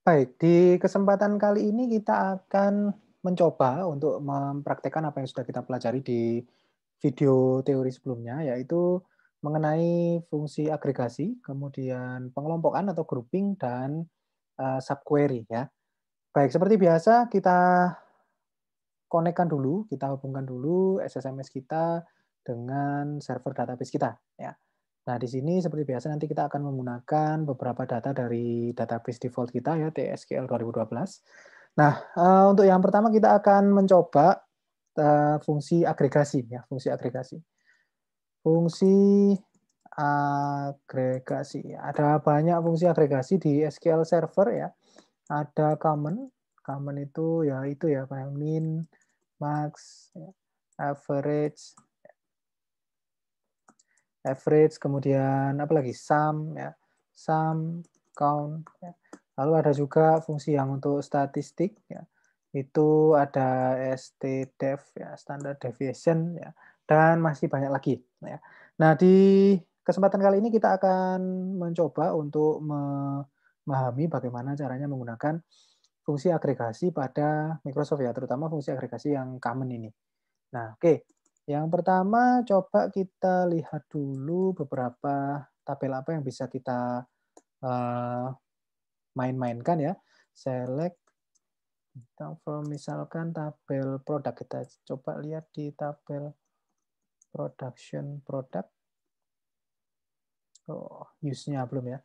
Baik, di kesempatan kali ini kita akan mencoba untuk mempraktekkan apa yang sudah kita pelajari di video teori sebelumnya, yaitu mengenai fungsi agregasi, kemudian pengelompokan atau grouping, dan subquery ya. Baik, seperti biasa kita konekkan dulu, kita hubungkan dulu SSMS kita dengan server database kita ya. Nah, di sini seperti biasa nanti kita akan menggunakan beberapa data dari database default kita ya, TSQL 2012. Nah, untuk yang pertama kita akan mencoba fungsi agregasi ya, fungsi agregasi. Fungsi agregasi. Ada banyak fungsi agregasi di SQL Server ya. Ada common, common itu ya min, max, average, kemudian apa lagi sum ya, sum, count ya. Lalu ada juga fungsi yang untuk statistik ya, itu ada stdef ya, standard deviation ya, dan masih banyak lagi ya. Nah, di kesempatan kali ini kita akan mencoba untuk memahami bagaimana caranya menggunakan fungsi agregasi pada Microsoft ya, terutama fungsi agregasi yang common ini. Nah, oke. Yang pertama, coba kita lihat dulu beberapa tabel apa yang bisa kita main-mainkan ya. Select from misalkan tabel produk, kita coba lihat di tabel production product. Oh, use-nya belum ya.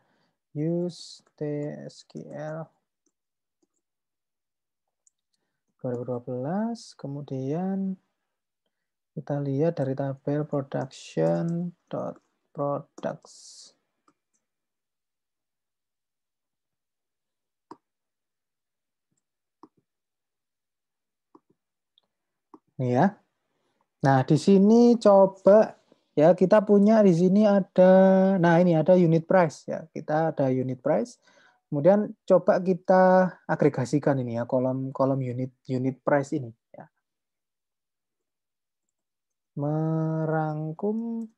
Use TSQL 2012, kemudian kita lihat dari tabel production.products. Nih ya. Nah, di sini coba ya kita punya di sini ada, nah ini ada unit price ya. Kita ada unit price. Kemudian coba kita agregasikan ini ya kolom unit price ini ya. Merangkum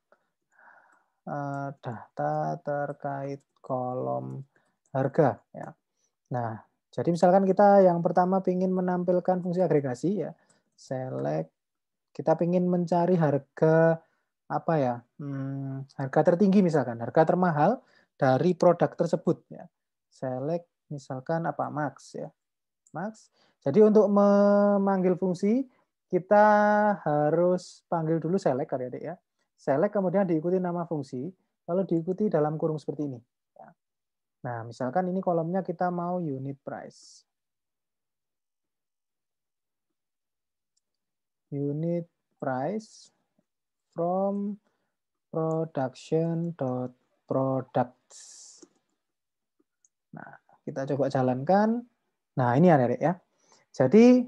data terkait kolom harga ya. Nah, jadi misalkan kita yang pertama ingin menampilkan fungsi agregasi ya. Select, kita ingin mencari harga apa ya, harga tertinggi misalkan, harga termahal dari produk tersebut ya. Select misalkan apa, max ya, max. Jadi untuk memanggil fungsi kita harus panggil dulu select adik-adik ya. Select kemudian diikuti nama fungsi, lalu diikuti dalam kurung seperti ini. Ya. Nah, misalkan ini kolomnya kita mau unit price. Unit price from production.products. Nah, kita coba jalankan. Nah, ini adik-adik ya. Jadi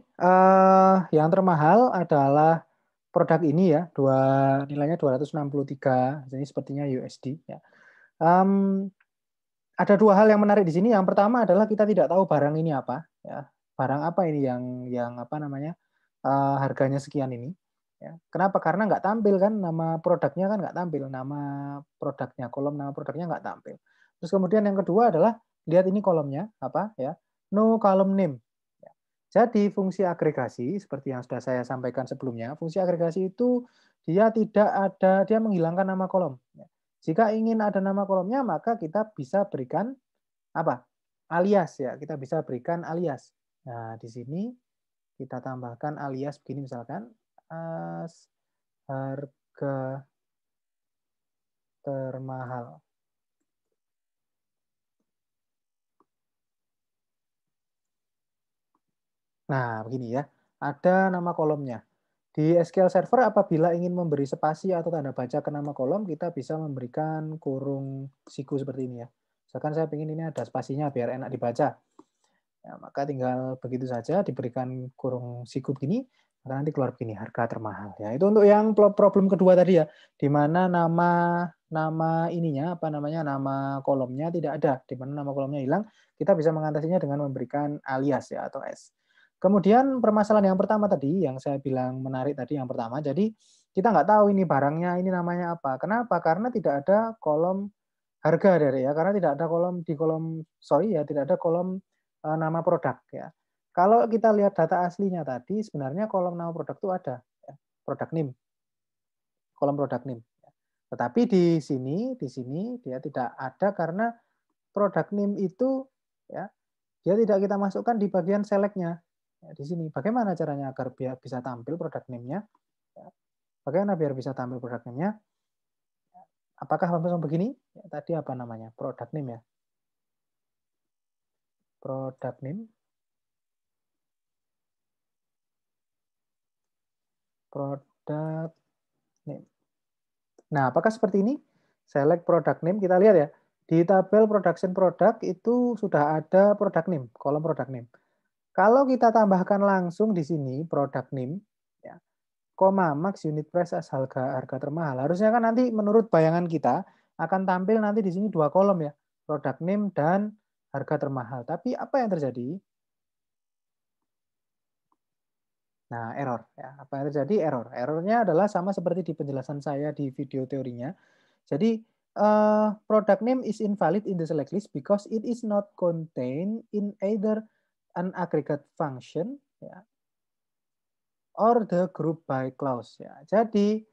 yang termahal adalah produk ini ya, nilainya 263, jadi sepertinya USD ya. Ada dua hal yang menarik di sini. Yang pertama adalah kita tidak tahu barang ini apa ya. Barang apa ini yang apa namanya? Harganya sekian ini. Ya. Kenapa? Karena nggak tampil kan nama produknya, kan nggak tampil nama produknya, kolom nama produknya nggak tampil. Terus kemudian yang kedua adalah lihat ini kolomnya apa ya, no column name. Ya. Jadi fungsi agregasi seperti yang sudah saya sampaikan sebelumnya, fungsi agregasi itu dia tidak ada, dia menghilangkan nama kolom. Ya. Jika ingin ada nama kolomnya, maka kita bisa berikan apa? Alias ya, kita bisa berikan alias. Nah, di sini kita tambahkan alias begini misalkan, harga termahal. Nah, begini ya. Ada nama kolomnya. Di SQL Server apabila ingin memberi spasi atau tanda baca ke nama kolom, kita bisa memberikan kurung siku seperti ini ya. Misalkan saya ingin ini ada spasinya biar enak dibaca. Ya, maka tinggal begitu saja diberikan kurung siku begini, maka nanti keluar begini, harga termahal. Ya, itu untuk yang problem kedua tadi ya, di mana nama ininya apa namanya, nama kolomnya tidak ada, di mana nama kolomnya hilang, kita bisa mengatasinya dengan memberikan alias ya atau s. Kemudian permasalahan yang pertama tadi, yang saya bilang menarik tadi yang pertama, jadi kita nggak tahu ini barangnya ini namanya apa. Kenapa? Karena tidak ada kolom harga dari ya, karena tidak ada kolom di kolom, sorry ya, tidak ada kolom nama produk ya. Kalau kita lihat data aslinya tadi, sebenarnya kolom nama produk itu ada, ya, product name, kolom product name. Tetapi di sini dia tidak ada karena product name itu ya dia tidak kita masukkan di bagian select-nya. Ya, di sini bagaimana caranya agar biar bisa tampil product name-nya? Ya, bagaimana biar bisa tampil product name-nya? Apakah langsung begini? Ya, tadi apa namanya? Product name ya. Product name. Product name. Nah, apakah seperti ini? Select product name, kita lihat ya. Di tabel production product itu sudah ada product name, kolom product name. Kalau kita tambahkan langsung di sini product name, ya, koma max unit price as harga termahal. Harusnya kan nanti menurut bayangan kita akan tampil nanti di sini dua kolom ya, product name dan harga termahal. Tapi apa yang terjadi? Nah, error ya. Apa yang terjadi? Error. Errornya adalah sama seperti di penjelasan saya di video teorinya. Jadi product name is invalid in the select list because it is not contained in either an aggregate function ya, or the group by clause ya. Jadi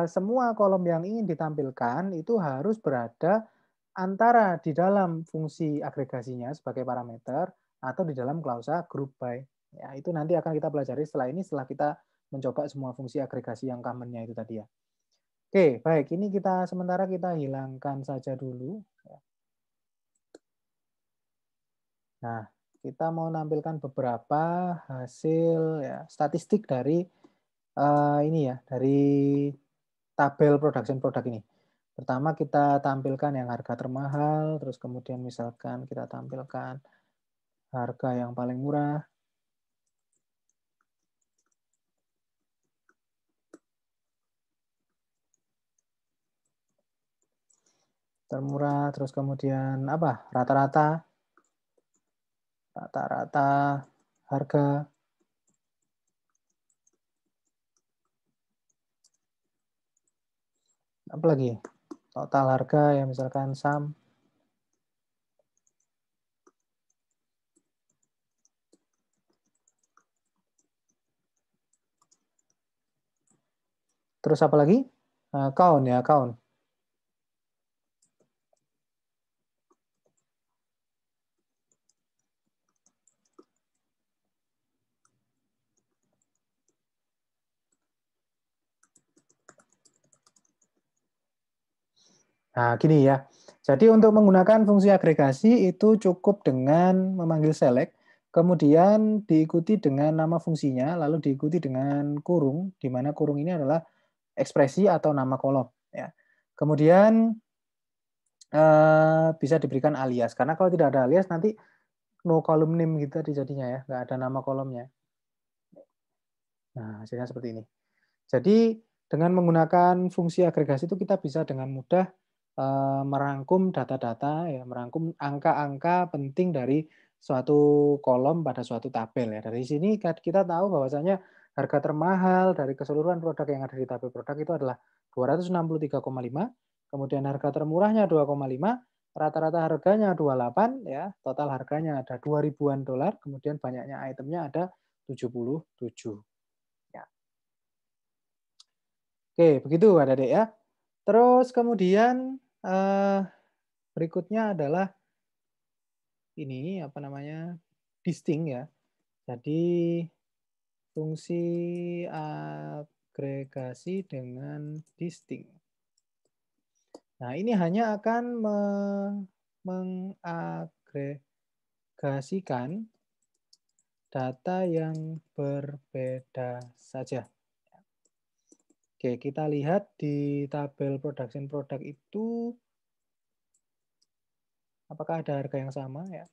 semua kolom yang ingin ditampilkan itu harus berada antara di dalam fungsi agregasinya sebagai parameter atau di dalam klausa group by. Ya, itu nanti akan kita pelajari setelah ini setelah kita mencoba semua fungsi agregasi yang common-nya itu tadi ya. Oke, baik. Ini kita sementara kita hilangkan saja dulu. Nah, kita mau nampilkan beberapa hasil ya, statistik dari ini ya, dari tabel production product ini. Pertama kita tampilkan yang harga termahal, terus kemudian misalkan kita tampilkan harga yang paling murah. Termurah, terus kemudian apa? Rata-rata harga. Apa lagi? Total harga ya misalkan sum. Terus apa lagi? Count ya, count. Nah, gini ya. Jadi untuk menggunakan fungsi agregasi itu cukup dengan memanggil select, kemudian diikuti dengan nama fungsinya, lalu diikuti dengan kurung, di mana kurung ini adalah ekspresi atau nama kolom. Ya. Kemudian bisa diberikan alias, karena kalau tidak ada alias nanti no column name gitu jadinya ya, nggak ada nama kolomnya. Nah, hasilnya seperti ini. Jadi dengan menggunakan fungsi agregasi itu kita bisa dengan mudah merangkum data-data, ya, merangkum angka-angka penting dari suatu kolom pada suatu tabel. Ya. Dari sini kita tahu bahwasanya harga termahal dari keseluruhan produk yang ada di tabel produk itu adalah 263,5, kemudian harga termurahnya 2,5, rata-rata harganya 28, ya, total harganya ada 2.000-an dolar, kemudian banyaknya itemnya ada 77. Ya. Oke, begitu Adik-adik ya. Terus kemudian berikutnya adalah ini apa namanya? Distinct ya. Jadi fungsi agregasi dengan distinct. Nah, ini hanya akan mengagregasikan data yang berbeda saja. Oke, kita lihat di tabel production product itu apakah ada harga yang sama ya?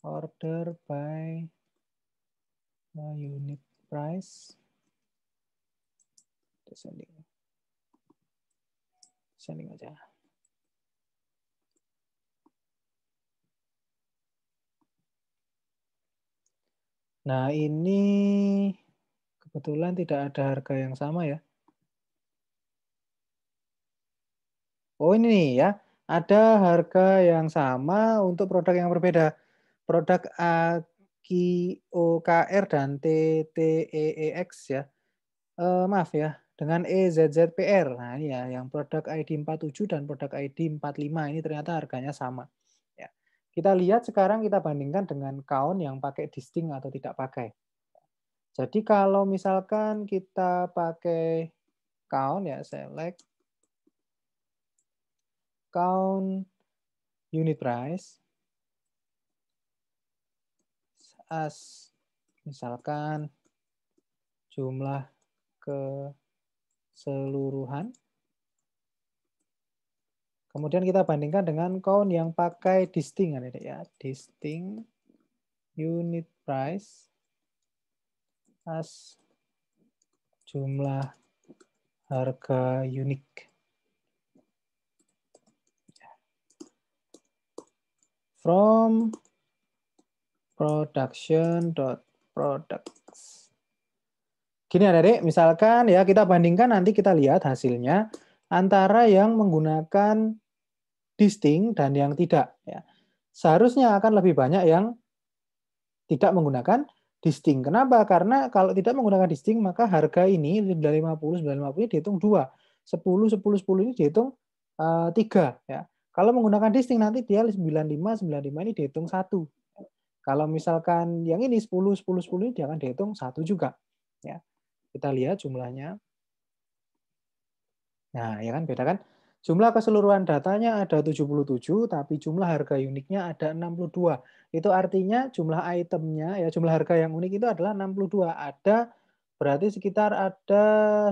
Order by unit price descending aja. Nah, ini Kebetulan tidak ada harga yang sama ya. Oh ini nih ya, ada harga yang sama untuk produk yang berbeda. Produk AKIOKR dan TTEEX ya. Maaf ya, dengan EZZPR. Nah ini ya, yang produk ID 47 dan produk ID 45 ini ternyata harganya sama. Ya. Kita lihat sekarang kita bandingkan dengan kaun yang pakai distinct atau tidak pakai. Jadi kalau misalkan kita pakai kaun ya, select count unit price as misalkan jumlah keseluruhan. Kemudian kita bandingkan dengan count yang pakai distinct ya, distinct unit price as jumlah harga unik. From production.products. Gini adik-adik, misalkan ya kita bandingkan nanti kita lihat hasilnya antara yang menggunakan distinct dan yang tidak. Ya. Seharusnya akan lebih banyak yang tidak menggunakan distinct. Kenapa? Karena kalau tidak menggunakan distinct maka harga ini 950 ini dihitung 2. 10 10 10 ini dihitung 3 ya. Kalau menggunakan distinct nanti dia 95 ini dihitung 1. Kalau misalkan yang ini 10 10 10 ini dia akan dihitung 1 juga ya. Kita lihat jumlahnya. Nah, ya kan beda kan? Jumlah keseluruhan datanya ada 77, tapi jumlah harga uniknya ada 62. Itu artinya jumlah itemnya, ya jumlah harga yang unik itu adalah 62. Ada, berarti sekitar ada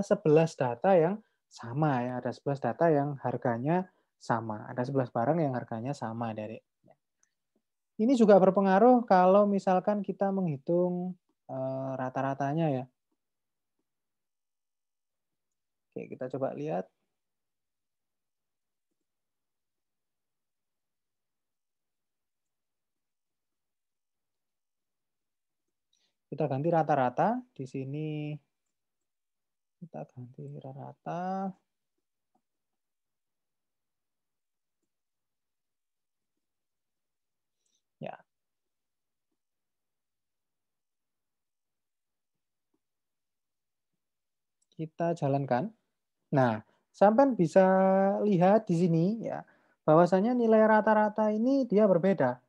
11 data yang sama ya. Ada 11 data yang harganya sama. Ada 11 barang yang harganya sama dari. Ini juga berpengaruh kalau misalkan kita menghitung rata-ratanya ya. Oke, kita coba lihat. Kita ganti rata-rata. Di sini kita ganti rata-rata. Ya. Kita jalankan. Nah, sampai bisa lihat di sini ya, bahwasanya nilai rata-rata ini dia berbeda.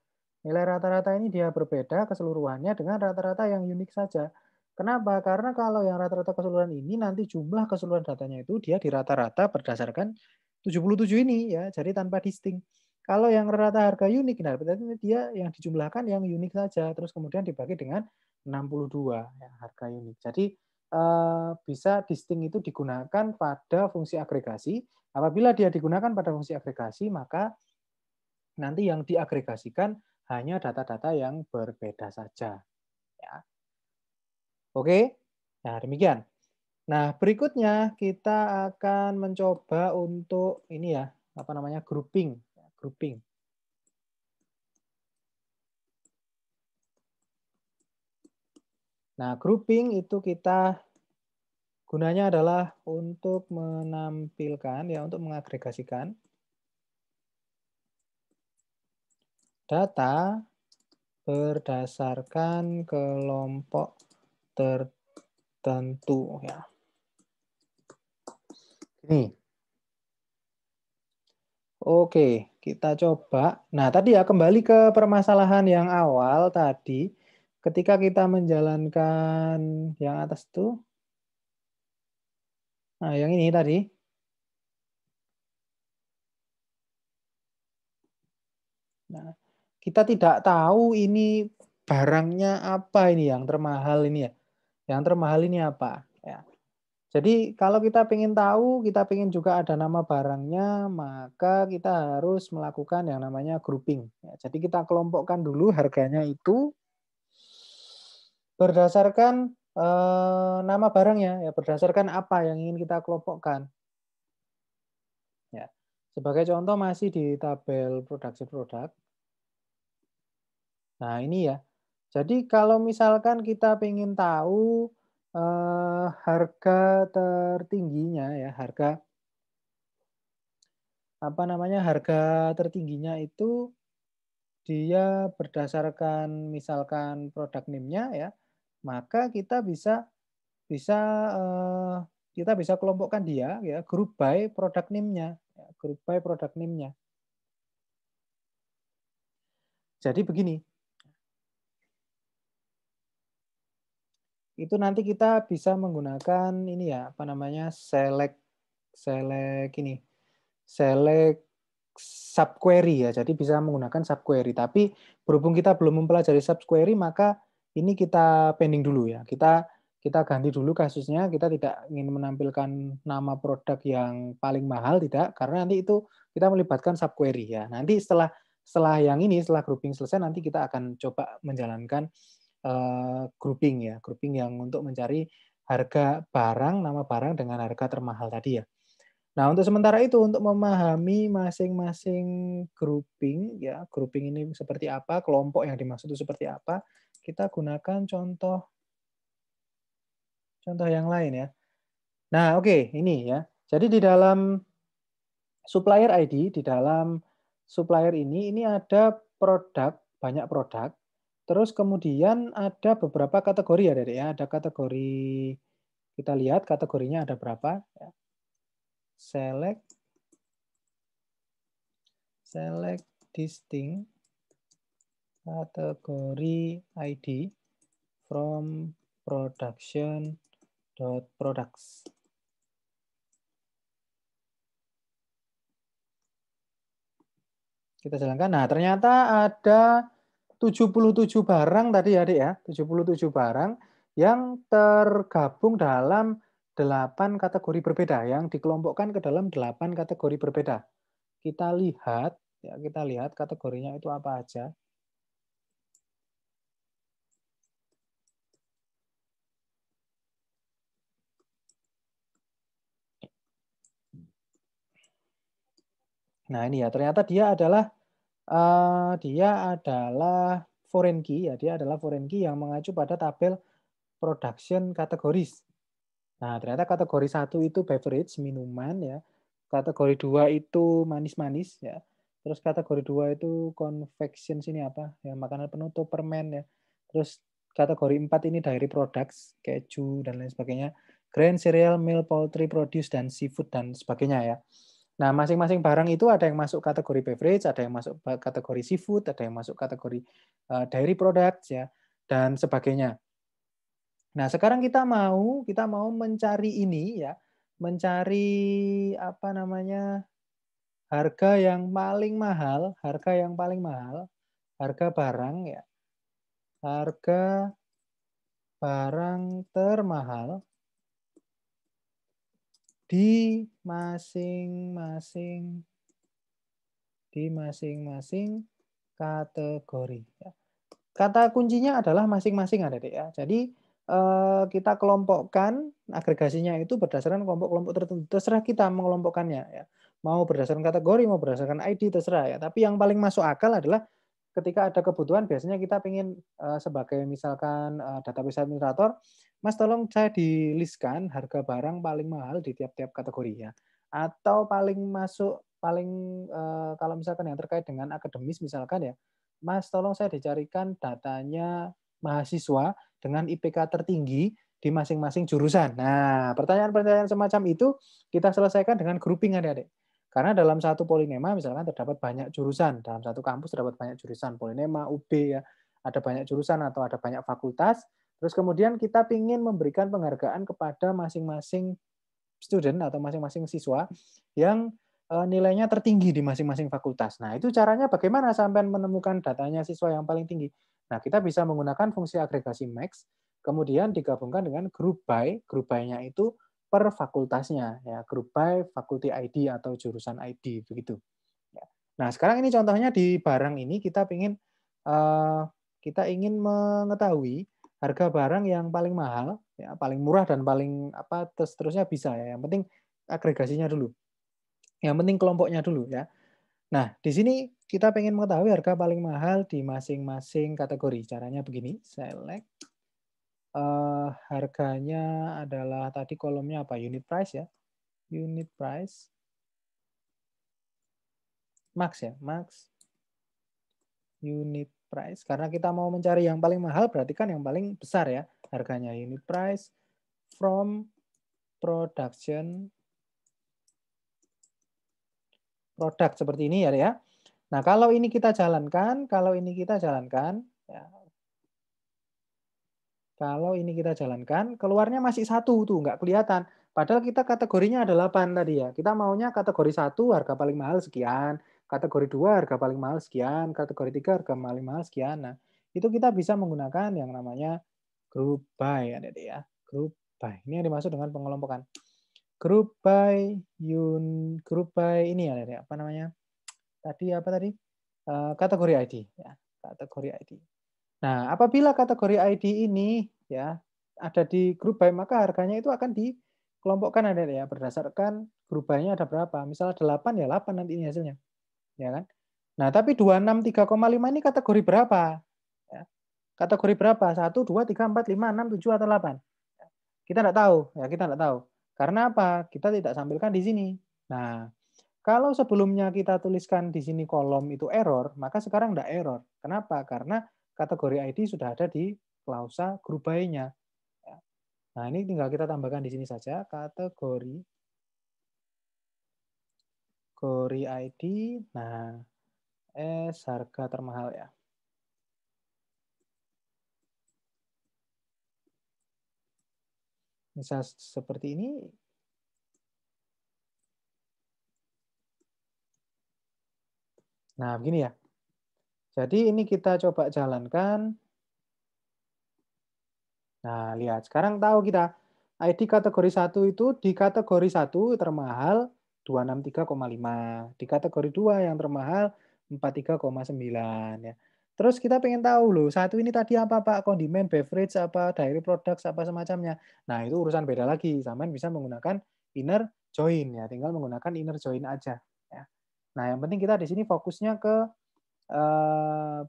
Nilai rata-rata ini dia berbeda keseluruhannya dengan rata-rata yang unik saja. Kenapa? Karena kalau yang rata-rata keseluruhan ini nanti jumlah keseluruhan datanya itu dia di rata-rata berdasarkan 77 ini ya, jadi tanpa distinct. Kalau yang rata harga unik, nah berarti dia yang dijumlahkan yang unik saja, terus kemudian dibagi dengan 62 ya, harga unik. Jadi bisa distinct itu digunakan pada fungsi agregasi. Apabila dia digunakan pada fungsi agregasi, maka nanti yang diagregasikan hanya data-data yang berbeda saja. Ya. Oke, nah demikian. Nah berikutnya kita akan mencoba untuk ini ya, apa namanya grouping, grouping. Nah grouping itu kita gunanya adalah untuk menampilkan ya, untuk mengagregasikan data berdasarkan kelompok tertentu ya. Ini. Oke, kita coba. Nah, tadi ya kembali ke permasalahan yang awal tadi. Ketika kita menjalankan yang atas itu. Nah, yang ini tadi. Nah, kita tidak tahu ini barangnya apa ini yang termahal ini ya. Yang termahal ini apa? Ya. Jadi kalau kita ingin tahu, kita ingin juga ada nama barangnya, maka kita harus melakukan yang namanya grouping. Ya, jadi kita kelompokkan dulu harganya itu berdasarkan nama barangnya, ya berdasarkan apa yang ingin kita kelompokkan. Ya, sebagai contoh masih di tabel produksi produk. Nah ini ya. Jadi kalau misalkan kita ingin tahu harga tertingginya ya, harga tertingginya itu dia berdasarkan misalkan produk name-nya ya, maka bisa eh, kita bisa kelompokkan dia ya, group by product name-nya, ya, group by product name-nya. Jadi begini, itu nanti kita bisa menggunakan ini ya, select ini, select subquery ya. Jadi bisa menggunakan subquery. Tapi berhubung kita belum mempelajari subquery, maka ini kita pending dulu ya. Kita ganti dulu kasusnya. Kita tidak ingin menampilkan nama produk yang paling mahal, tidak, karena nanti itu kita melibatkan subquery ya. Nanti setelah yang ini, setelah grouping selesai, nanti kita akan coba menjalankan grouping ya, grouping yang untuk mencari harga barang, nama barang dengan harga termahal tadi ya. Nah, untuk sementara itu untuk memahami masing-masing grouping ya, grouping ini seperti apa, kelompok yang dimaksud itu seperti apa, kita gunakan contoh yang lain ya. Nah, oke, ini ya. Jadi di dalam supplier ID, di dalam supplier ini ada produk, banyak produk. Terus kemudian ada beberapa kategori ya, Dek ya. Ada kategori, kita lihat kategorinya ada berapa ya. Select distinct kategori ID from production.products. Kita jalankan. Nah, ternyata ada 77 barang tadi ya, Adik ya. 77 barang yang tergabung dalam 8 kategori berbeda, yang dikelompokkan ke dalam 8 kategori berbeda. Kita lihat kategorinya itu apa aja. Nah, ini ya, ternyata dia adalah foreign key ya, dia adalah foreign key yang mengacu pada tabel production categories. Nah, ternyata kategori 1 itu beverage, minuman ya. Kategori 2 itu manis-manis ya. Terus kategori 2 itu confection sini apa? Ya, makanan penutup, permen ya. Terus kategori 4 ini dairy products, keju dan lain sebagainya. Grain, cereal, milk, poultry, produce dan seafood dan sebagainya ya. Nah, masing-masing barang itu ada yang masuk kategori beverage, ada yang masuk kategori seafood, ada yang masuk kategori dairy products ya dan sebagainya. Nah, sekarang kita mau mencari ini ya, mencari harga yang paling mahal, harga barang ya. Harga barang termahal di masing-masing kategori. Kata kuncinya adalah masing-masing ada deh ya. Jadi kita kelompokkan agregasinya itu berdasarkan kelompok-kelompok tertentu. Terserah kita mengelompokkannya ya. Mau berdasarkan kategori, mau berdasarkan ID terserah ya. Tapi yang paling masuk akal adalah ketika ada kebutuhan biasanya kita ingin sebagai misalkan database administrator, Mas tolong saya di-listkan harga barang paling mahal di tiap-tiap kategori ya. Atau kalau misalkan yang terkait dengan akademis misalkan ya, Mas tolong saya dicarikan datanya mahasiswa dengan IPK tertinggi di masing-masing jurusan. Nah, pertanyaan-pertanyaan semacam itu kita selesaikan dengan grouping adik-adik. Karena dalam satu polinema misalkan terdapat banyak jurusan, dalam satu kampus terdapat banyak jurusan, polinema, UB ya, ada banyak jurusan atau ada banyak fakultas, terus kemudian kita ingin memberikan penghargaan kepada masing-masing student atau masing-masing siswa yang nilainya tertinggi di masing-masing fakultas. Nah, itu caranya bagaimana sampai menemukan datanya siswa yang paling tinggi? Nah, kita bisa menggunakan fungsi agregasi max, kemudian digabungkan dengan group by-nya itu per fakultasnya ya, group by faculty ID atau jurusan ID begitu. Nah, sekarang ini contohnya di barang ini kita ingin mengetahui harga barang yang paling mahal, ya, paling murah dan paling terusnya bisa ya. Yang penting agregasinya dulu. Yang penting kelompoknya dulu ya. Nah, di sini kita ingin mengetahui harga paling mahal di masing-masing kategori. Caranya begini, select harganya adalah tadi kolomnya apa? Unit price ya. Unit price. Max ya, max unit price. Karena kita mau mencari yang paling mahal, berarti kan yang paling besar ya harganya. Unit price from production product seperti ini ya. Nah, kalau ini kita jalankan, ya, kalau ini kita jalankan, keluarnya masih satu tuh, nggak kelihatan. Padahal kita kategorinya ada 8 tadi ya. Kita maunya kategori 1 harga paling mahal sekian, kategori 2 harga paling mahal sekian, kategori 3 harga paling mahal sekian. Nah, itu kita bisa menggunakan yang namanya group by ada ya. Group by. Ini yang dimaksud dengan pengelompokan. Group by ini ya, apa namanya? Tadi apa tadi? Kategori ID ya, kategori ID. Nah, apabila kategori ID ini ya ada di grup by, maka harganya itu akan dikelompokkan ada ya berdasarkan grup by-nya ada berapa. Misalnya 8 ya 8 nanti ini hasilnya. Ya kan? Nah, tapi 263,5 ini kategori berapa? Ya. Kategori berapa? 1 2 3 4 5 6 7 atau 8? Kita tidak tahu, ya kita tidak tahu. Karena apa? Kita tidak sampaikan di sini. Nah, kalau sebelumnya kita tuliskan di sini kolom itu error, maka sekarang tidak error. Kenapa? Karena kategori ID sudah ada di klausa group by-nya. Nah, ini tinggal kita tambahkan di sini saja, kategori ID. Nah, harga termahal ya. Misal seperti ini. Nah, begini ya. Jadi ini kita coba jalankan. Nah, lihat. Sekarang tahu kita. ID kategori 1 itu di kategori 1 termahal 263,5. Di kategori 2 yang termahal 43,9 ya. Terus kita pengen tahu loh, satu ini tadi apa Pak? Kondimen, beverage, apa dairy products, apa semacamnya. Nah, itu urusan beda lagi. Sampean bisa menggunakan inner join ya, tinggal menggunakan inner join aja ya. Nah, yang penting kita di sini fokusnya ke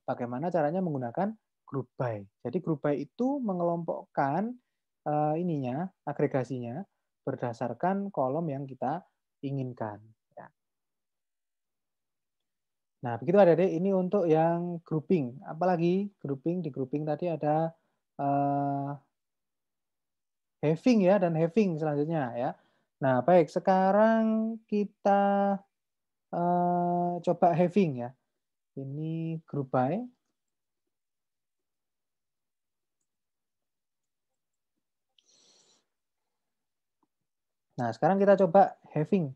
bagaimana caranya menggunakan group by. Jadi group by itu mengelompokkan agregasinya berdasarkan kolom yang kita inginkan. Ya. Nah, begitu Adik-adik, ini untuk yang grouping. Apalagi grouping, di grouping tadi ada having ya, dan having selanjutnya ya. Nah, baik, sekarang kita coba having ya. Ini group by. Nah, sekarang kita coba having.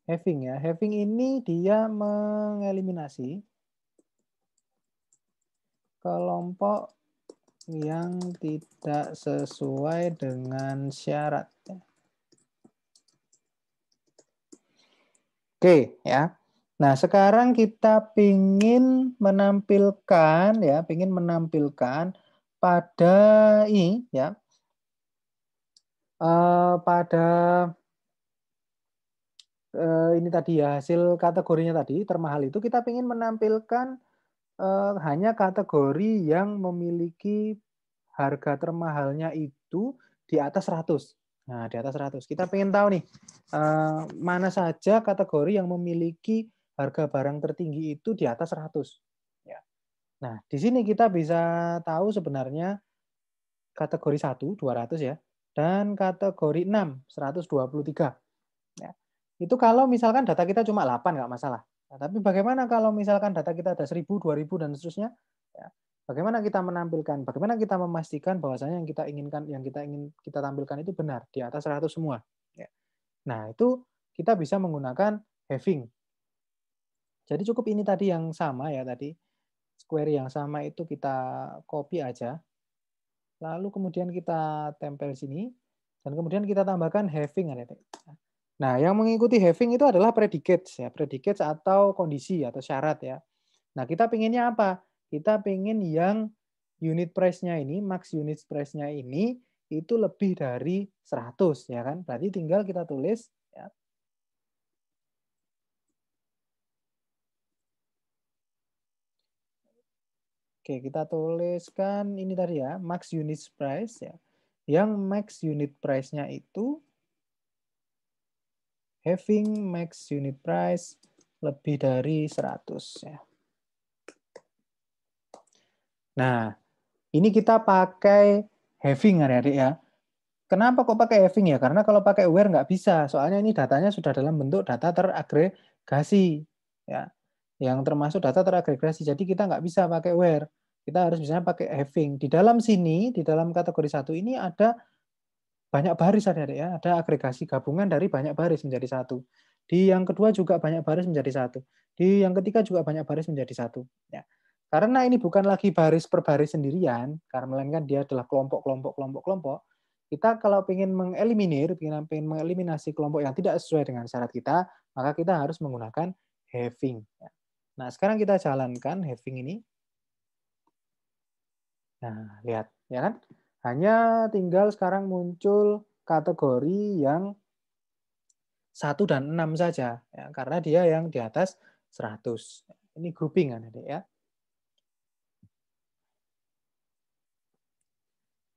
Having ya. Having ini dia mengeliminasi kelompok yang tidak sesuai dengan syarat. Oke ya. Nah, sekarang kita ingin menampilkan ya, pada ini ya. Pada ini tadi ya, hasil kategorinya tadi termahal itu kita ingin menampilkan hanya kategori yang memiliki harga termahalnya itu di atas 100. Nah, di atas 100. Kita pengen tahu nih, mana saja kategori yang memiliki harga barang tertinggi itu di atas 100. Ya. Nah, di sini kita bisa tahu sebenarnya kategori 1, 200 ya, dan kategori 6, 123. Ya. Itu kalau misalkan data kita cuma 8, nggak masalah. Nah, tapi bagaimana kalau misalkan data kita ada 1000, 2000, dan seterusnya? Ya. Bagaimana kita menampilkan, bagaimana kita memastikan bahwasanya yang kita inginkan, yang kita ingin kita tampilkan itu benar, di atas 100 semua. Ya. Nah, itu kita bisa menggunakan having. Jadi cukup ini tadi yang sama ya tadi, query yang sama itu kita copy aja, lalu kemudian kita tempel sini, dan kemudian kita tambahkan having. Nah, yang mengikuti having itu adalah predicates ya, predicates atau kondisi atau syarat ya. Nah, kita pengennya apa? Kita pengen yang unit price-nya ini, max unit price-nya ini itu lebih dari 100 ya kan? Berarti tinggal kita tulis ya. Oke, kita tuliskan ini tadi ya, max unit price ya. Yang max unit price-nya itu having max unit price lebih dari 100 ya. Nah, ini kita pakai having adik-adik ya. Kenapa kok pakai having ya? Karena kalau pakai where nggak bisa. Soalnya ini datanya sudah dalam bentuk data teragregasi. Ya, yang termasuk data teragregasi. Jadi kita nggak bisa pakai where. Kita harus misalnya pakai having. Di dalam sini, di dalam kategori 1 ini ada banyak baris adik-adik ya. Ada agregasi gabungan dari banyak baris menjadi satu. Di yang kedua juga banyak baris menjadi satu. Di yang ketiga juga banyak baris menjadi satu. Ya. Karena ini bukan lagi baris per baris sendirian, karena melainkan dia adalah kelompok-kelompok. Kita kalau ingin mengeliminasi kelompok yang tidak sesuai dengan syarat kita, maka kita harus menggunakan having. Nah, sekarang kita jalankan having ini. Nah, lihat, ya kan? Hanya tinggal sekarang muncul kategori yang 1 dan 6 saja, ya, karena dia yang di atas 100. Ini grouping kan, adik ya.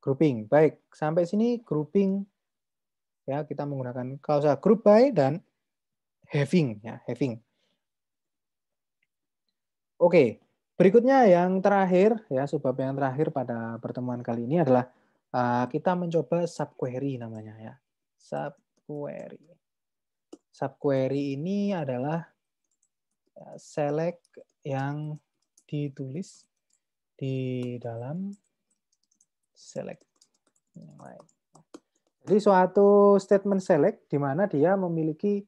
Grouping, baik. Sampai sini grouping, ya kita menggunakan klausa group by dan having, ya having. Oke, berikutnya yang terakhir, ya subbab yang terakhir pada pertemuan kali ini adalah kita mencoba subquery namanya ya. Subquery. Subquery ini adalah select yang ditulis di dalam select yang lain. Jadi suatu statement select di mana dia memiliki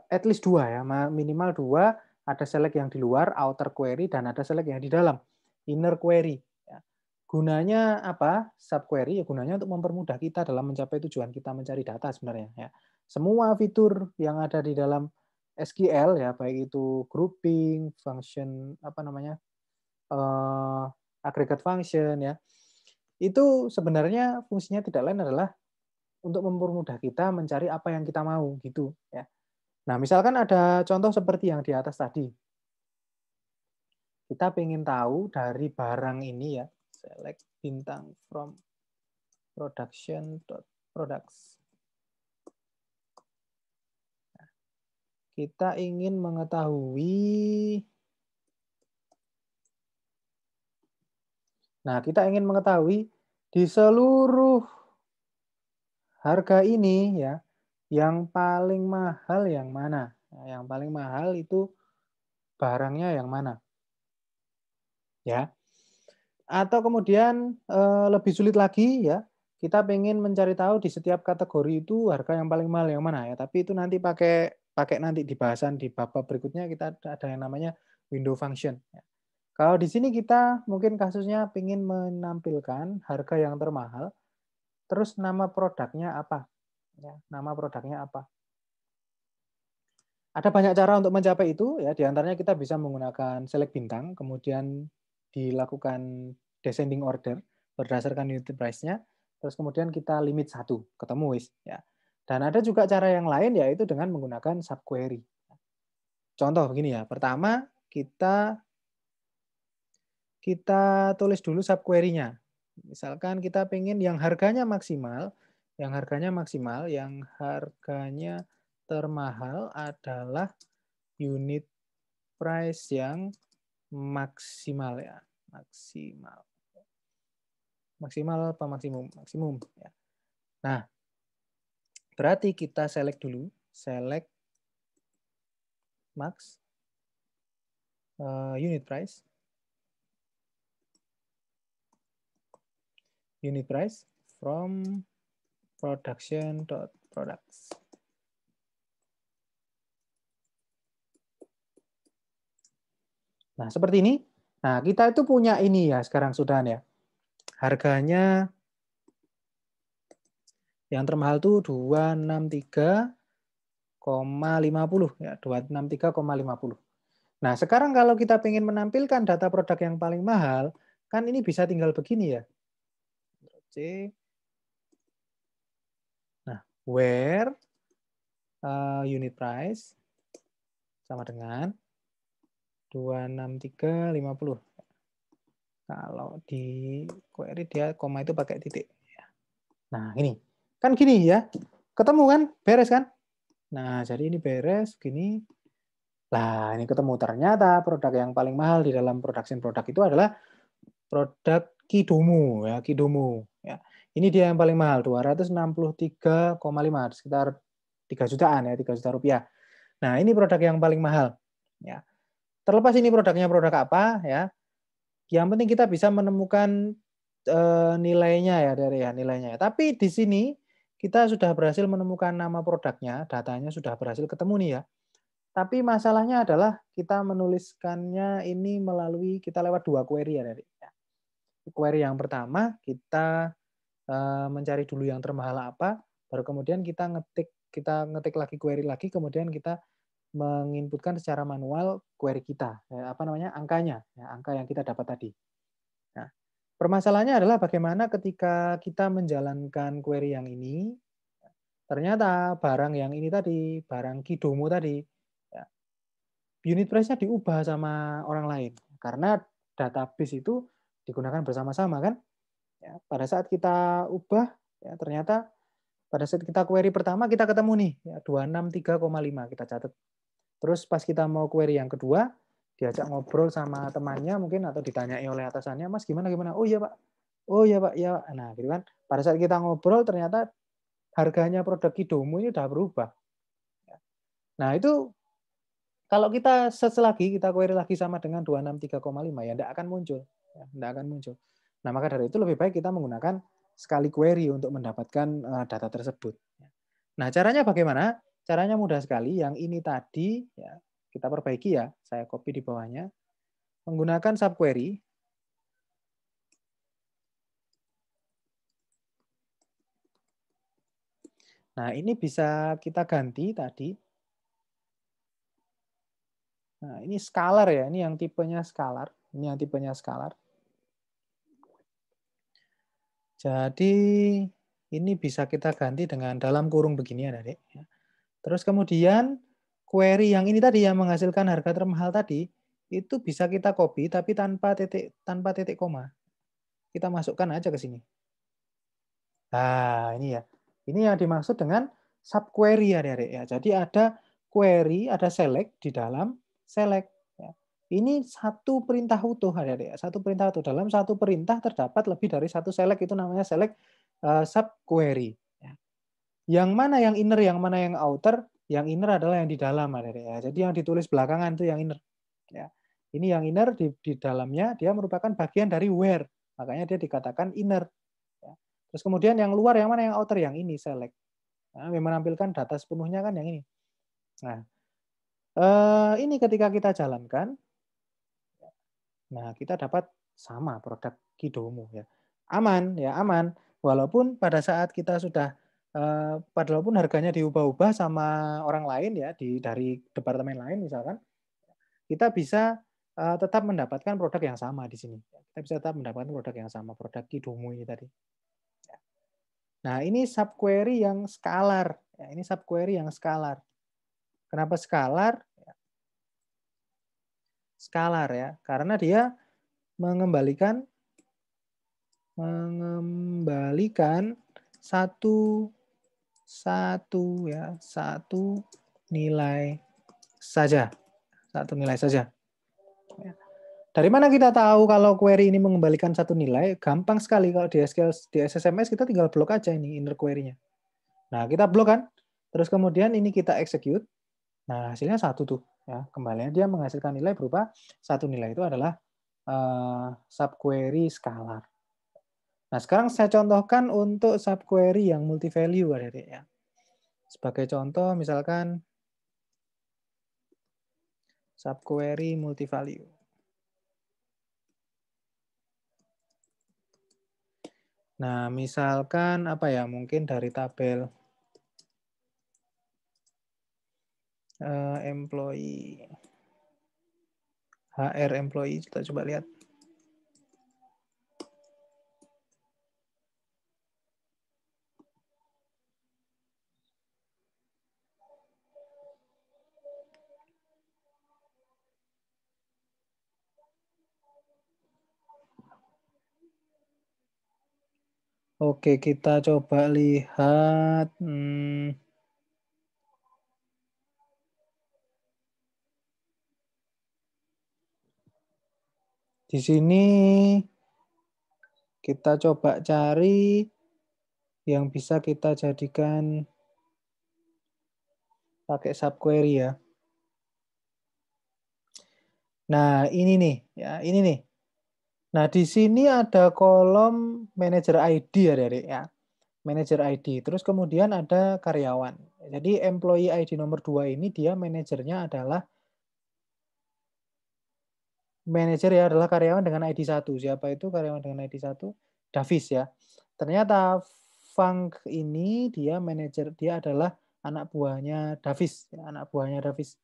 at least 2 ya, minimal 2, ada select yang di luar outer query dan ada select yang di dalam inner query. Ya. Gunanya apa? Subquery ya gunanya untuk mempermudah kita dalam mencapai tujuan kita mencari data sebenarnya ya. Semua fitur yang ada di dalam SQL ya, baik itu grouping, function apa namanya, aggregate function ya, itu sebenarnya fungsinya tidak lain adalah untuk mempermudah kita mencari apa yang kita mau gitu ya. Nah, misalkan ada contoh seperti yang di atas tadi. Kita ingin tahu dari barang ini ya, select bintang from production.products. Kita ingin mengetahui di seluruh harga ini ya, yang paling mahal yang mana? Nah, yang paling mahal itu barangnya yang mana? Ya. Atau kemudian lebih sulit lagi ya, kita pengen mencari tahu di setiap kategori itu harga yang paling mahal yang mana ya. Tapi itu nanti pakai nanti di bahasan di bab berikutnya kita ada yang namanya window function. Ya. Kalau di sini kita mungkin kasusnya pengen menampilkan harga yang termahal, terus nama produknya apa? Ya, nama produknya apa? Ada banyak cara untuk mencapai itu ya. Di antaranya kita bisa menggunakan select bintang, kemudian dilakukan descending order berdasarkan unit price-nya, terus kemudian kita limit 1, ketemu wis ya. Dan ada juga cara yang lain yaitu dengan menggunakan subquery. Contoh begini ya. Pertama, kita tulis dulu subquery-nya. Misalkan kita pengen yang harganya maksimal, yang harganya termahal adalah unit price yang maksimal ya, maksimal apa maksimum ya. Nah, berarti kita select dulu, select max unit price from production.products. Nah, seperti ini. Nah, kita itu punya ini ya sekarang sudah ya. Harganya yang termahal tuh 263,50 ya, 263,50. Nah, sekarang kalau kita ingin menampilkan data produk yang paling mahal, kan ini bisa tinggal begini ya. C. Nah, where unit price sama dengan 263,50. Kalau di query dia koma itu pakai titik. Nah, ini. Kan gini ya. Ketemu kan? Beres kan? Nah, jadi ini beres, gini. Nah, ini ketemu. Ternyata produk yang paling mahal di dalam production product itu adalah produk Kidomo. Ya, Kidomo. Ya. Ini dia yang paling mahal, 263,5, sekitar 3 jutaan ya, 3 juta rupiah. Nah, ini produk yang paling mahal. Ya. Terlepas ini produknya produk apa, ya. Yang penting kita bisa menemukan nilainya ya dari ya nilainya. Tapi di sini kita sudah berhasil menemukan nama produknya, datanya sudah berhasil ketemu nih ya. Tapi masalahnya adalah kita menuliskannya ini melalui kita lewat dua query ya dari. Query yang pertama kita mencari dulu yang termahal apa, baru kemudian kita ngetik lagi query lagi, kemudian kita menginputkan secara manual query kita, apa namanya angkanya, ya, angka yang kita dapat tadi. Nah, permasalahannya adalah bagaimana ketika kita menjalankan query yang ini, ternyata barang yang ini tadi, barang Kidomo tadi, ya, unit price-nya diubah sama orang lain. Karena database itu digunakan bersama-sama kan. Ya, pada saat kita ubah, ya, ternyata pada saat kita query pertama kita ketemu nih, ya, 263,5 kita catat. Terus pas kita mau query yang kedua, diajak ngobrol sama temannya mungkin atau ditanyai oleh atasannya, Mas gimana gimana? Oh iya Pak, oh iya Pak, iya Pak. Nah gitu kan. Pada saat kita ngobrol ternyata harganya produk Kidomo ini udah berubah. Nah itu kalau kita search lagi, kita query lagi sama dengan 263,5 ya tidak akan muncul, ya, tidak akan muncul. Nah maka dari itu lebih baik kita menggunakan sekali query untuk mendapatkan data tersebut. Nah caranya bagaimana? Caranya mudah sekali. Yang ini tadi ya kita perbaiki ya. Saya copy di bawahnya. Menggunakan subquery. Nah ini bisa kita ganti tadi. Nah ini scalar ya. Ini yang tipenya scalar. Ini yang tipenya scalar. Jadi ini bisa kita ganti dengan dalam kurung begini ya, Adik. Terus kemudian query yang ini tadi yang menghasilkan harga termahal tadi itu bisa kita copy tapi tanpa titik koma. Kita masukkan aja ke sini. Nah, ini ya. Ini yang dimaksud dengan subquery ya, Adik ya. Jadi ada query, ada select di dalam select ya. Ini satu perintah utuh Adik ya. Satu perintah utuh. Dalam satu perintah terdapat lebih dari satu select, itu namanya select subquery ya. Yang mana yang inner, yang mana yang outer? Yang inner adalah yang di dalam Adik ya. Jadi yang ditulis belakangan itu yang inner ya. Ini yang inner di dalamnya dia merupakan bagian dari where. Makanya dia dikatakan inner. Ya. Terus kemudian yang luar yang mana yang outer? Yang ini select. Nah, menampilkan data sepenuhnya kan yang ini. Nah, ini ketika kita jalankan, nah kita dapat sama produk Kidomo ya. Aman ya, aman. Walaupun pada saat kita sudah walaupun harganya diubah-ubah sama orang lain ya dari departemen lain misalkan, kita bisa tetap mendapatkan produk yang sama di sini. Kita bisa tetap mendapatkan produk yang sama, produk Kidomo ini tadi. Nah, ini subquery yang scalar. Ya, ini subquery yang scalar. Kenapa scalar? Scalar ya, karena dia mengembalikan satu nilai saja. Satu nilai saja. Dari mana kita tahu kalau query ini mengembalikan satu nilai? Gampang sekali kalau di SQL, di SSMS kita tinggal blok aja ini inner query-nya. Nah, kita blok kan. Terus kemudian ini kita execute. Nah, hasilnya satu tuh. Ya, kembalinya dia menghasilkan nilai berupa satu nilai itu adalah subquery scalar. Nah, sekarang saya contohkan untuk subquery yang multi-value, Adik ya. Sebagai contoh, misalkan subquery multi-value. Nah, misalkan apa ya? Mungkin dari tabel employee, HR employee, kita coba lihat. Oke, kita coba lihat. Di sini kita coba cari yang bisa kita jadikan pakai subquery ya. Nah, ini nih, ya, ini nih. Nah, di sini ada kolom manager ID ya, Dek, ya. Manager ID. Terus kemudian ada karyawan. Jadi employee ID nomor 2 ini dia manajernya adalah manajer ya adalah karyawan dengan ID 1. Siapa itu karyawan dengan ID 1? Davis ya. Ternyata Funk ini dia manajer, dia adalah anak buahnya Davis, ya, anak buahnya Davis.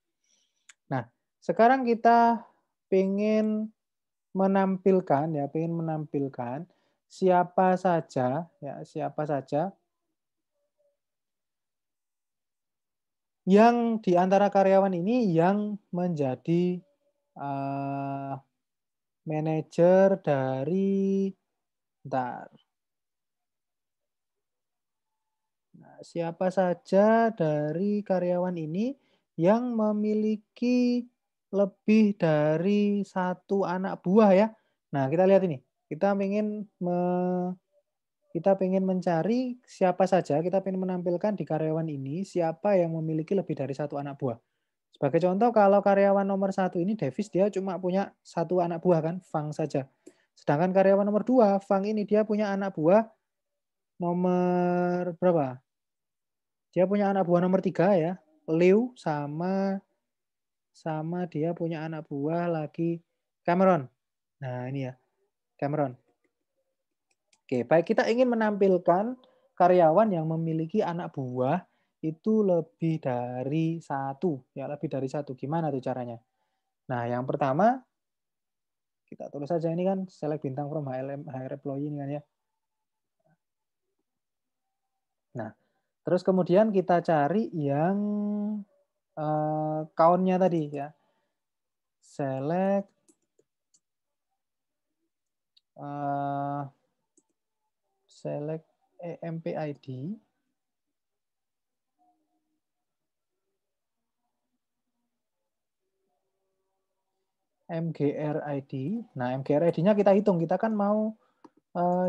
Nah, sekarang kita pengen menampilkan ya, pengen menampilkan siapa saja ya, siapa saja yang di antara karyawan ini yang menjadi uh, manajer dari bentar. Nah, siapa saja dari karyawan ini yang memiliki lebih dari satu anak buah ya. Nah, kita lihat ini. Kita pengen mencari siapa saja, kita pengen menampilkan di karyawan ini siapa yang memiliki lebih dari satu anak buah. Sebagai contoh, kalau karyawan nomor 1 ini Davis, dia cuma punya satu anak buah kan, Fang saja. Sedangkan karyawan nomor 2, Fang ini dia punya anak buah nomor berapa? Dia punya anak buah nomor 3 ya, Liu sama sama dia punya anak buah lagi Cameron. Nah, ini ya, Cameron. Oke, baik kita ingin menampilkan karyawan yang memiliki anak buah itu lebih dari satu, ya lebih dari satu. Gimana tuh caranya? Nah, yang pertama kita tulis saja ini kan select bintang from HLM, HR employee ini kan ya. Nah, terus kemudian kita cari yang count-nya tadi ya. Select select EMP ID. MGR ID. Nah, MGR ID-nya kita hitung. Kita kan mau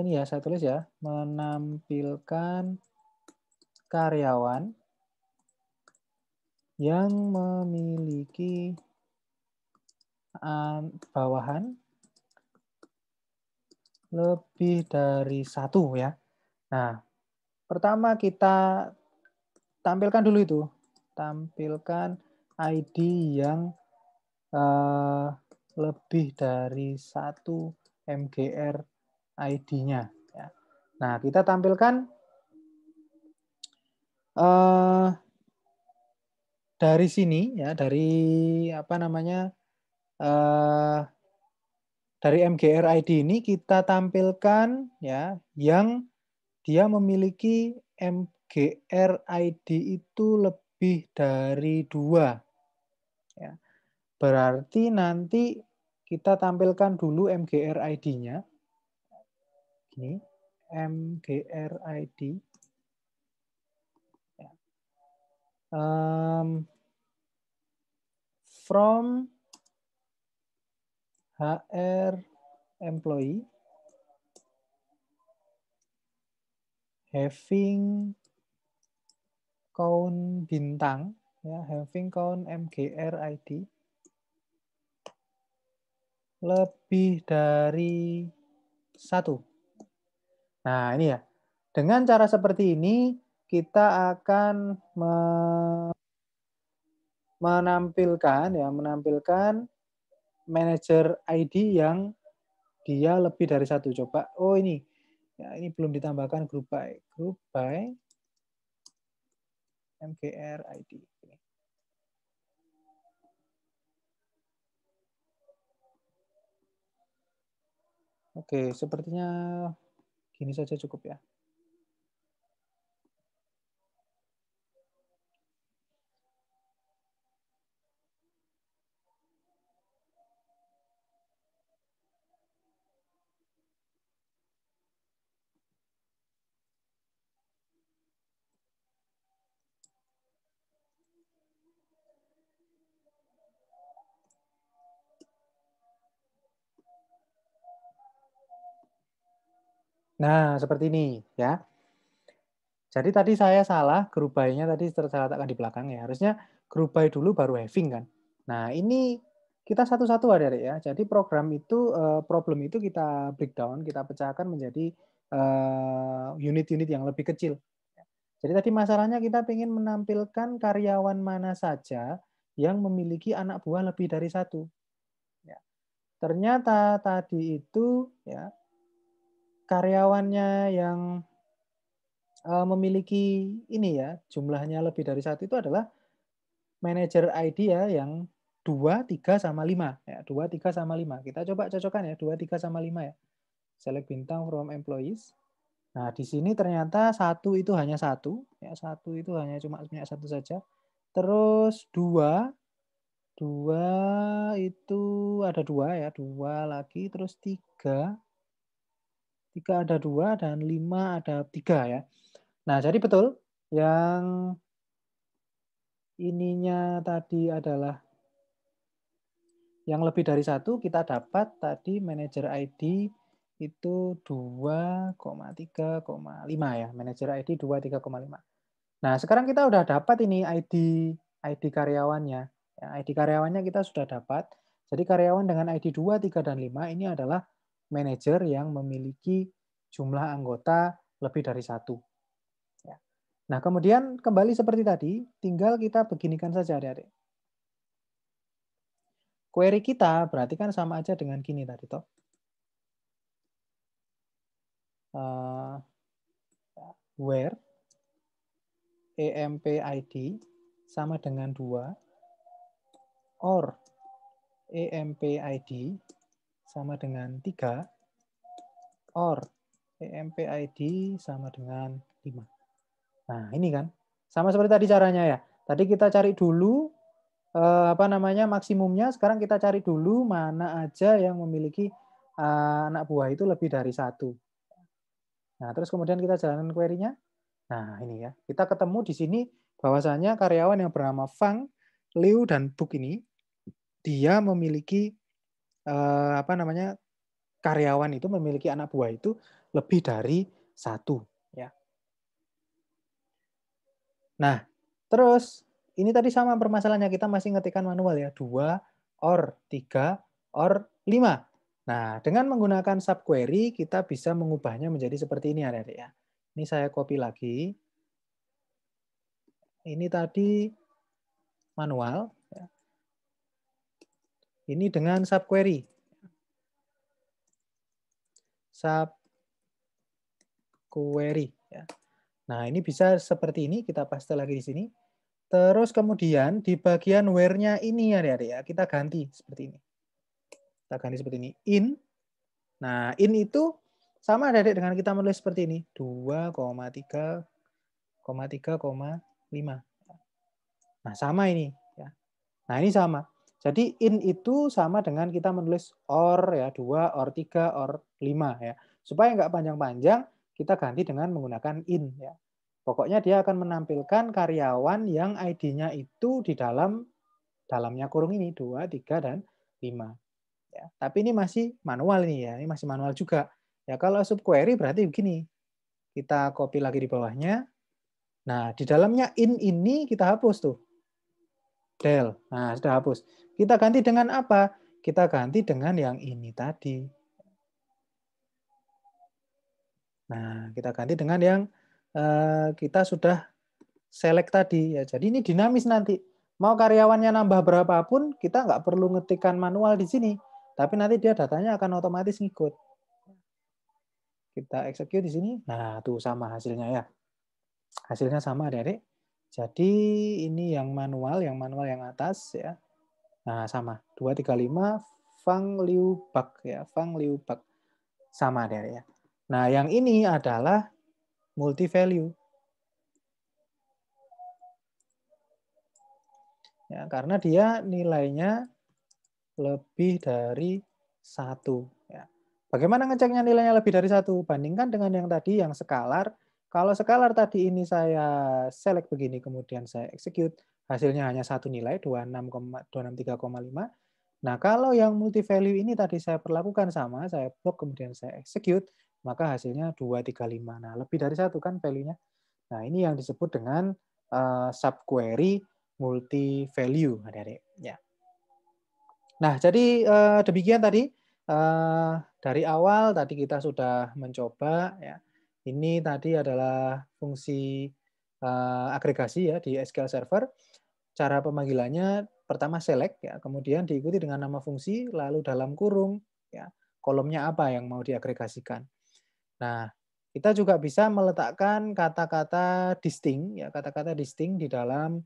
ini ya, saya tulis ya, menampilkan karyawan yang memiliki bawahan lebih dari satu ya. Nah, pertama kita tampilkan dulu itu. Tampilkan ID yang lebih dari satu MGR ID-nya. Ya. Nah, kita tampilkan dari sini ya, dari apa namanya, dari MGR ID ini kita tampilkan ya yang dia memiliki MGR ID itu lebih dari 2. Ya. Berarti nanti kita tampilkan dulu MGR ID-nya. Ini MGR ID. Ya. From HR employee having count bintang ya, having count MGR ID lebih dari satu. Nah, ini ya. Dengan cara seperti ini kita akan menampilkan manager ID yang dia lebih dari satu. Coba, oh ini, ya ini belum ditambahkan group by MGR ID. Oke, sepertinya gini saja cukup ya. Nah, seperti ini ya. Jadi tadi saya salah, group by-nya tadi saya letakkan di belakang ya. Harusnya group by dulu baru having kan. Nah, ini kita satu-satu adik-adik ya. Jadi program itu, problem itu kita breakdown, kita pecahkan menjadi unit-unit yang lebih kecil. Jadi tadi masalahnya kita ingin menampilkan karyawan mana saja yang memiliki anak buah lebih dari satu. Ya. Ternyata tadi itu ya karyawannya yang memiliki ini ya, jumlahnya lebih dari satu itu adalah manajer ID ya yang 2, 3, sama 5. Ya, 2, 3, sama 5. Kita coba cocokkan ya, 2, 3, sama 5 ya. Select bintang from employees. Nah, di sini ternyata satu itu hanya satu. Ya, satu itu hanya cuma punya satu saja. Terus 2, 2 itu ada 2 ya, 2 lagi. Terus 3, 3 ada 2 dan 5 ada 3 ya. Nah, jadi betul yang ininya tadi adalah yang lebih dari satu, kita dapat tadi manajer ID itu 2,3,5 ya. Manajer ID 23,5. Nah, sekarang kita udah dapat ini ID karyawannya. Ya, ID karyawannya kita sudah dapat. Jadi karyawan dengan ID 2, 3, dan 5 ini adalah manajer yang memiliki jumlah anggota lebih dari satu. Ya. Nah, kemudian kembali seperti tadi, tinggal kita beginikan saja adik-adik. Query kita berarti kan sama aja dengan gini tadi toh. Where EMP ID sama dengan 2 or EMP ID sama dengan 3 or EMP ID sama dengan 5. Nah, ini kan sama seperti tadi caranya ya. Tadi kita cari dulu maksimumnya, sekarang kita cari dulu mana aja yang memiliki anak buah itu lebih dari satu. Nah, terus kemudian kita jalankan query-nya. Nah, ini ya. Kita ketemu di sini bahwasanya karyawan yang bernama Fang, Liu, dan Buk ini dia memiliki karyawan itu memiliki anak buah itu lebih dari satu. Ya. Nah, terus ini tadi sama permasalahannya, kita masih ngetikkan manual ya, 2 or 3 or 5. Nah, dengan menggunakan subquery kita bisa mengubahnya menjadi seperti ini adik-adik ya. Ini saya copy lagi. Ini tadi manual. Ya. Ini dengan subquery. Subquery. Ya. Nah, ini bisa seperti ini, kita paste lagi di sini. Terus kemudian di bagian where-nya ini adik-adik ya, kita ganti seperti ini. Kita ganti seperti ini. In. Nah, in itu sama adik-adik dengan kita menulis seperti ini. 2,3,5. Nah, sama ini. Ya. Nah, ini sama. Jadi in itu sama dengan kita menulis or ya, 2, or 3, or 5 ya. Supaya nggak panjang-panjang, kita ganti dengan menggunakan in ya. Pokoknya dia akan menampilkan karyawan yang ID-nya itu di dalamnya kurung ini 2, 3, dan 5. Ya, tapi ini masih manual nih ya, ini masih manual juga. Ya, kalau subquery berarti begini. Kita copy lagi di bawahnya. Nah, di dalamnya in ini kita hapus tuh. Del. Nah, sudah hapus. Kita ganti dengan apa? Kita ganti dengan yang ini tadi. Nah, kita ganti dengan yang kita sudah select tadi. Ya, jadi ini dinamis nanti. Mau karyawannya nambah berapapun, kita nggak perlu ngetikkan manual di sini. Tapi nanti dia datanya akan otomatis ngikut. Kita execute di sini. Nah, tuh sama hasilnya ya. Hasilnya sama adik-adik. Jadi ini yang manual yang atas ya. Nah, sama. 235 Fang Liu Bak ya, Fang Liu Bak. Sama adik-adik ya. Nah, yang ini adalah multi value. Ya, karena dia nilainya lebih dari 1. Ya. Bagaimana ngeceknya nilainya lebih dari 1? Bandingkan dengan yang tadi, yang skalar. Kalau skalar tadi ini saya select begini, kemudian saya execute, hasilnya hanya satu nilai, 263,5. Nah, kalau yang multi value ini tadi saya perlakukan sama, saya blok, kemudian saya execute, maka hasilnya 235. Nah, lebih dari 1 kan value-nya. Nah, ini yang disebut dengan subquery multi-value, adik-adik. Ya. Nah, jadi demikian tadi dari awal tadi kita sudah mencoba ya. Ini tadi adalah fungsi agregasi ya di SQL Server. Cara pemanggilannya pertama select ya, kemudian diikuti dengan nama fungsi, lalu dalam kurung ya, kolomnya apa yang mau diagregasikan. Nah, kita juga bisa meletakkan kata-kata distinct ya, kata-kata distinct di dalam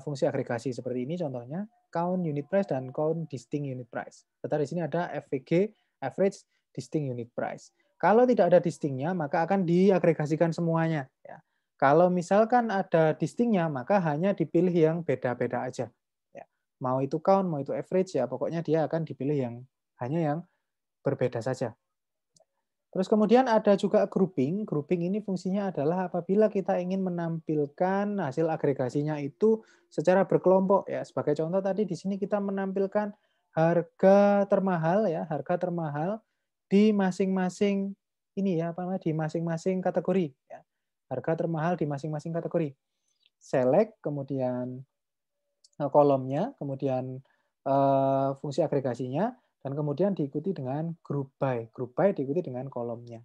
fungsi agregasi seperti ini contohnya count unit price dan count distinct unit price. Serta di sini ada FVG average distinct unit price. Kalau tidak ada distinctnya maka akan diagregasikan semuanya ya. Kalau misalkan ada distinctnya maka hanya dipilih yang beda-beda aja ya. Mau itu count, mau itu average ya, pokoknya dia akan dipilih yang hanya yang berbeda saja. Terus kemudian ada juga grouping. Grouping ini fungsinya adalah apabila kita ingin menampilkan hasil agregasinya itu secara berkelompok ya. Sebagai contoh tadi di sini kita menampilkan harga termahal ya, harga termahal di masing-masing ini ya, apa namanya, di masing-masing kategori ya. Harga termahal di masing-masing kategori. Select, kemudian kolomnya, kemudian fungsi agregasinya, dan kemudian diikuti dengan group by. Group by diikuti dengan kolomnya.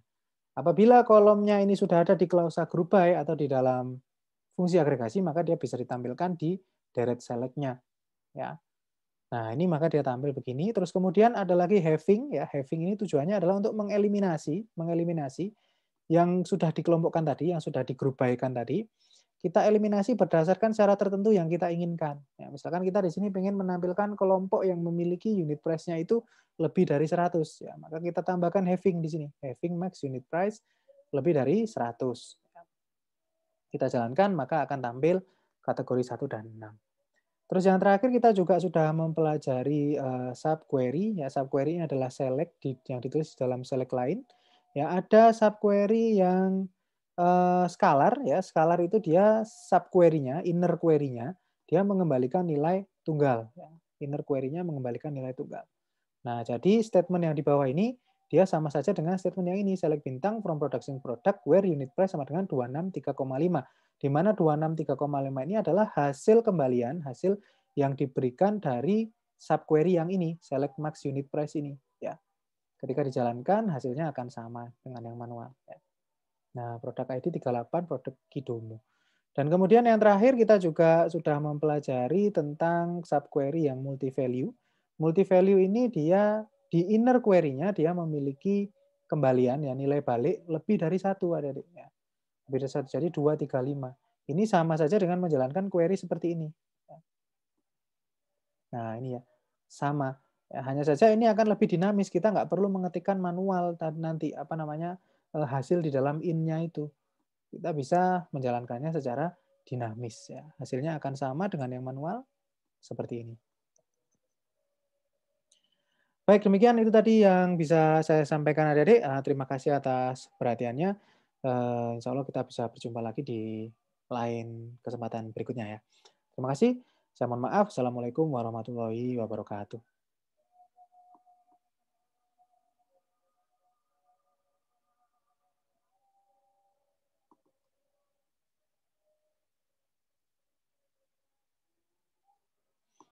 Apabila kolomnya ini sudah ada di klausa group by atau di dalam fungsi agregasi, maka dia bisa ditampilkan di direct select-nya. Ya. Nah, ini maka dia tampil begini. Terus kemudian ada lagi having. Ya, having ini tujuannya adalah untuk mengeliminasi yang sudah dikelompokkan tadi, yang sudah di group by-kan tadi. Kita eliminasi berdasarkan syarat tertentu yang kita inginkan. Ya, misalkan kita di sini ingin menampilkan kelompok yang memiliki unit price-nya itu lebih dari 100. Ya, maka kita tambahkan having di sini. Having max unit price lebih dari 100. Kita jalankan, maka akan tampil kategori 1 dan 6. Terus yang terakhir kita juga sudah mempelajari subquery. Ya, subquery ini adalah select yang ditulis dalam select line. Ya, ada subquery yang scalar ya. Scalar itu dia subquery-nya, inner query-nya dia mengembalikan nilai tunggal ya. Inner query-nya mengembalikan nilai tunggal. Nah, jadi statement yang di bawah ini dia sama saja dengan statement yang ini, select bintang from production product where unit price sama dengan 263,5. Di mana 263,5 ini adalah hasil kembalian, hasil yang diberikan dari subquery yang ini, select max unit price ini ya. Ketika dijalankan hasilnya akan sama dengan yang manual ya. Nah, produk ID 38 produk Kidomo. Dan kemudian yang terakhir kita juga sudah mempelajari tentang subquery yang multi value. Multi value ini dia di inner query-nya dia memiliki kembalian ya, nilai balik lebih dari 1 adik-adiknya. Lebih dari 1, jadi 2, 3, 5. Ini sama saja dengan menjalankan query seperti ini. Nah, ini ya. Sama. Ya, hanya saja ini akan lebih dinamis. Kita nggak perlu mengetikkan manual nanti apa namanya hasil di dalam in-nya itu. Kita bisa menjalankannya secara dinamis ya. Hasilnya akan sama dengan yang manual seperti ini. Baik, demikian itu tadi yang bisa saya sampaikan adik-adik. Terima kasih atas perhatiannya. Insya Allah kita bisa berjumpa lagi di lain kesempatan berikutnya ya. Terima kasih. Saya mohon maaf. Assalamualaikum warahmatullahi wabarakatuh.